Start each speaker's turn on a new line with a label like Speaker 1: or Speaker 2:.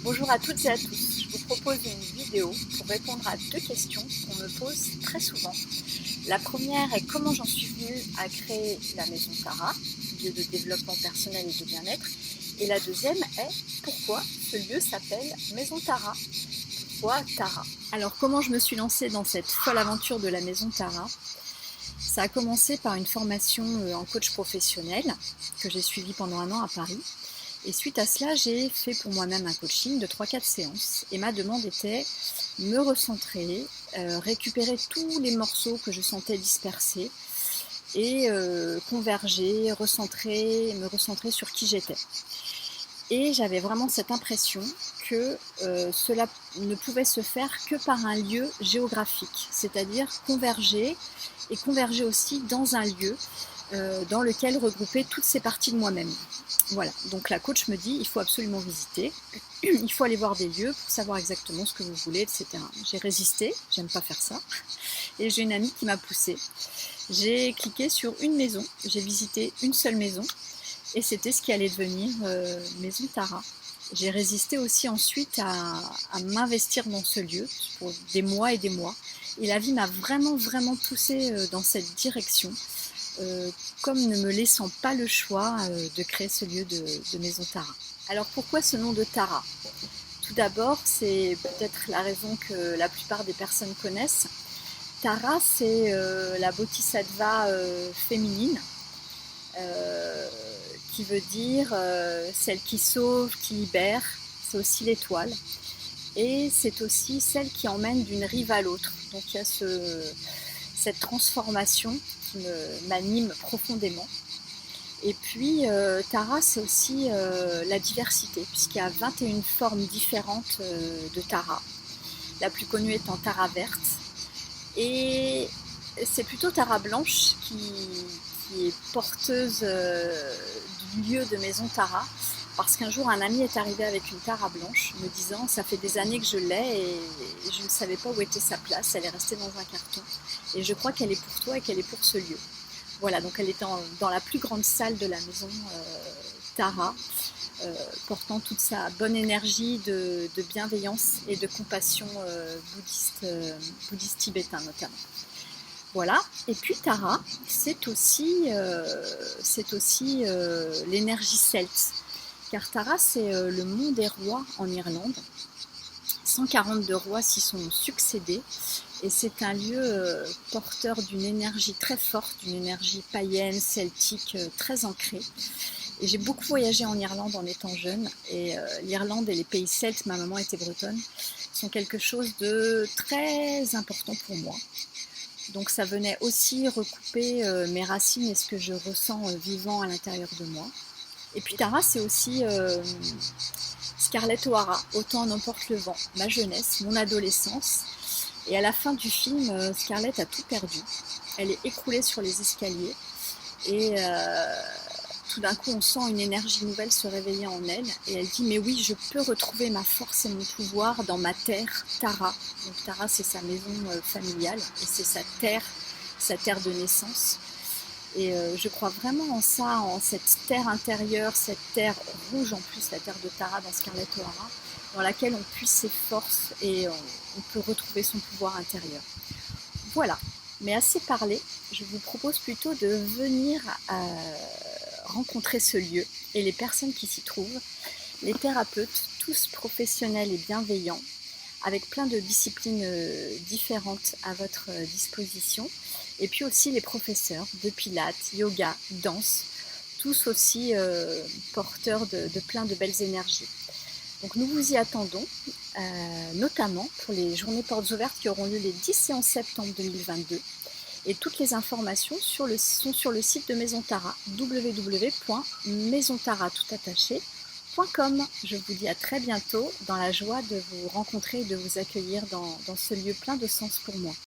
Speaker 1: Bonjour à toutes et à tous, je vous propose une vidéo pour répondre à deux questions qu'on me pose très souvent. La première est comment j'en suis venue à créer la Maison Tara, lieu de développement personnel et de bien-être. Et la deuxième est pourquoi ce lieu s'appelle Maison Tara. Pourquoi Tara? Alors comment je me suis lancée dans cette folle aventure de la Maison Tara? Ça a commencé par une formation en coach professionnel que j'ai suivie pendant un an à Paris. Et suite à cela, j'ai fait pour moi-même un coaching de 3-4 séances. Et ma demande était me recentrer, récupérer tous les morceaux que je sentais dispersés et converger, me recentrer sur qui j'étais. Et j'avais vraiment cette impression que cela ne pouvait se faire que par un lieu géographique, c'est-à-dire converger et converger aussi dans un lieu dans lequel regrouper toutes ces parties de moi-même. Voilà, donc la coach me dit il faut absolument visiter, il faut aller voir des lieux pour savoir exactement ce que vous voulez, etc. J'ai résisté, j'aime pas faire ça, et j'ai une amie qui m'a poussée. J'ai cliqué sur une maison, j'ai visité une seule maison, et c'était ce qui allait devenir Maison Tara. J'ai résisté aussi ensuite à m'investir dans ce lieu pour des mois et des mois, et la vie m'a vraiment poussée dans cette direction. Comme ne me laissant pas le choix de créer ce lieu de Maison Tara. Alors pourquoi ce nom de Tara? Tout d'abord, c'est peut-être la raison que la plupart des personnes connaissent. Tara, c'est la bodhisattva féminine, qui veut dire celle qui sauve, qui libère. C'est aussi l'étoile. Et c'est aussi celle qui emmène d'une rive à l'autre. Donc il y a cette transformation qui m'anime profondément. Et puis Tara, c'est aussi la diversité, puisqu'il y a 21 formes différentes de Tara. La plus connue étant Tara verte. Et c'est plutôt Tara blanche qui est porteuse du lieu de Maison Tara, parce qu'un jour un ami est arrivé avec une Tara blanche me disant ça fait des années que je l'ai et je ne savais pas où était sa place, elle est restée dans un carton et je crois qu'elle est pour toi et qu'elle est pour ce lieu. Voilà, donc elle est dans la plus grande salle de la maison Tara, portant toute sa bonne énergie de bienveillance et de compassion bouddhiste tibétain notamment. Voilà, et puis Tara, c'est aussi l'énergie celte, car Tara c'est le mont des rois en Irlande. 142 rois s'y sont succédés et c'est un lieu porteur d'une énergie très forte, d'une énergie païenne, celtique, très ancrée. Et j'ai beaucoup voyagé en Irlande en étant jeune et l'Irlande et les pays celtes, ma maman était bretonne, sont quelque chose de très important pour moi. Donc ça venait aussi recouper mes racines et ce que je ressens vivant à l'intérieur de moi. Et puis Tara, c'est aussi Scarlett O'Hara, Autant n'emporte le vent, ma jeunesse, mon adolescence. Et à la fin du film, Scarlett a tout perdu. Elle est écroulée sur les escaliers et tout d'un coup on sent une énergie nouvelle se réveiller en elle et elle dit mais oui, je peux retrouver ma force et mon pouvoir dans ma terre, Tara. Donc Tara, c'est sa maison familiale et c'est sa terre de naissance. Et je crois vraiment en ça, en cette terre intérieure, cette terre rouge en plus, la terre de Tara dans Scarlett O'Hara, dans laquelle on puise ses forces et on peut retrouver son pouvoir intérieur. Voilà, mais assez parlé, je vous propose plutôt de venir rencontrer ce lieu et les personnes qui s'y trouvent, les thérapeutes, tous professionnels et bienveillants, avec plein de disciplines différentes à votre disposition, et puis aussi les professeurs de pilates, yoga, danse, tous aussi porteurs de plein de belles énergies. Donc nous vous y attendons, notamment pour les journées portes ouvertes qui auront lieu les 10 et 11 septembre 2022. Et toutes les informations sont sur le site de Maison Tara, www.maisontara.com. Je vous dis à très bientôt dans la joie de vous rencontrer et de vous accueillir dans ce lieu plein de sens pour moi.